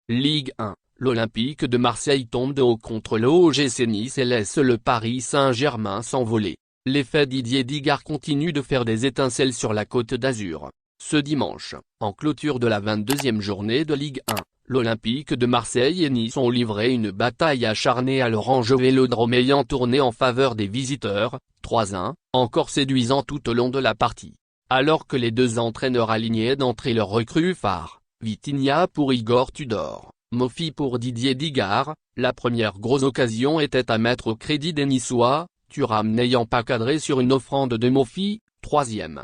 Ligue 1, l'Olympique de Marseille tombe de haut contre le OGC Nice et laisse le Paris Saint-Germain s'envoler. L'effet Didier Digard continue de faire des étincelles sur la Côte d'Azur. Ce dimanche, en clôture de la 22e journée de Ligue 1, l'Olympique de Marseille et Nice ont livré une bataille acharnée à l'Orange Vélodrome ayant tourné en faveur des visiteurs, 3-1, encore séduisant tout au long de la partie. Alors que les deux entraîneurs alignaient d'entrée leurs recrues phares, Vitinha pour Igor Tudor, Mofi pour Didier Digard, la première grosse occasion était à mettre au crédit des Niçois, Thuram n'ayant pas cadré sur une offrande de Mofi, 3e.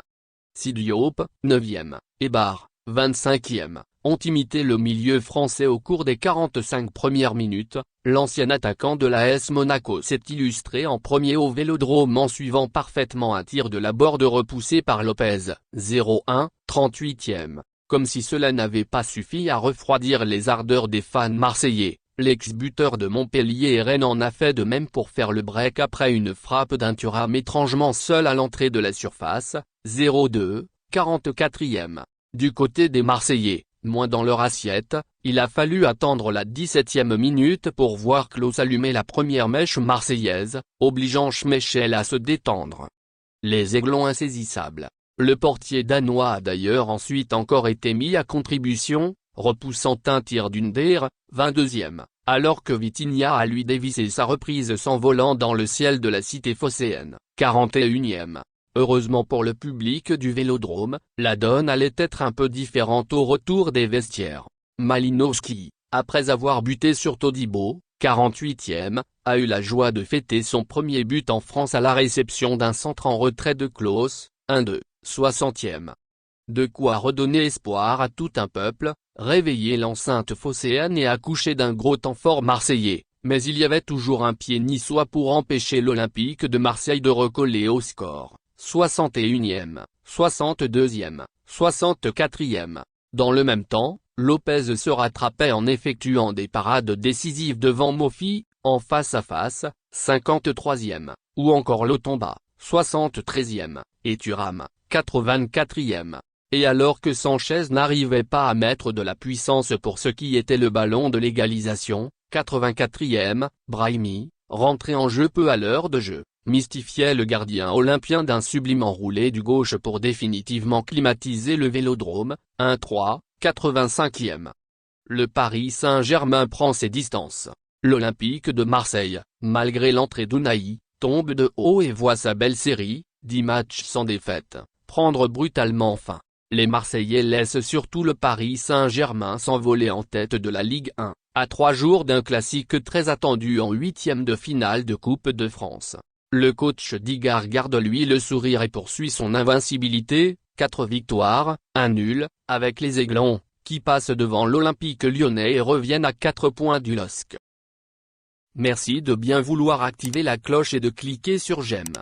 Sidy Diop, 9e, et Barre, 25e, ont imité le milieu français au cours des 45 premières minutes. L'ancien attaquant de l'AS Monaco s'est illustré en premier au Vélodrome en suivant parfaitement un tir de la borde repoussé par Lopez, 0-1, 38e. Comme si cela n'avait pas suffi à refroidir les ardeurs des fans marseillais, l'ex-buteur de Montpellier et Rennes en a fait de même pour faire le break après une frappe d'un Thuram étrangement seul à l'entrée de la surface, 0-2, 44e. Du côté des Marseillais, moins dans leur assiette, il a fallu attendre la 17e minute pour voir Klaus allumer la première mèche marseillaise, obligeant Schmeichel à se détendre. Les Aiglons insaisissables. Le portier danois a d'ailleurs ensuite encore été mis à contribution, repoussant un tir d'Under, 22e, alors que Vitinha a lui dévissé sa reprise s'envolant dans le ciel de la cité phocéenne, 41e. Heureusement pour le public du Vélodrome, la donne allait être un peu différente au retour des vestiaires. Malinowski, après avoir buté sur Todibo, 48e, a eu la joie de fêter son premier but en France à la réception d'un centre en retrait de Klaus, 1-2, 60e. De quoi redonner espoir à tout un peuple, réveiller l'enceinte phocéenne et accoucher d'un gros temps fort marseillais, mais il y avait toujours un pied niçois pour empêcher l'Olympique de Marseille de recoller au score. 61e, 62e, 64e. Dans le même temps, Lopez se rattrapait en effectuant des parades décisives devant Mofi, en face à face, 53e, ou encore Lotomba, 73e, et Thuram, 84e. Et alors que Sanchez n'arrivait pas à mettre de la puissance pour ce qui était le ballon de l'égalisation, 84e, Brahimi, rentré en jeu peu à l'heure de jeu, mystifiait le gardien olympien d'un sublime enroulé du gauche pour définitivement climatiser le Vélodrome, 1-3, 85e. Le Paris Saint-Germain prend ses distances. L'Olympique de Marseille, malgré l'entrée d'Unai, tombe de haut et voit sa belle série, 10 matchs sans défaite, prendre brutalement fin. Les Marseillais laissent surtout le Paris Saint-Germain s'envoler en tête de la Ligue 1, à 3 jours d'un classique très attendu en 8e de finale de Coupe de France. Le coach Digard garde lui le sourire et poursuit son invincibilité, 4 victoires, 1 nul, avec les Aiglons, qui passent devant l'Olympique lyonnais et reviennent à 4 points du LOSC. Merci de bien vouloir activer la cloche et de cliquer sur j'aime.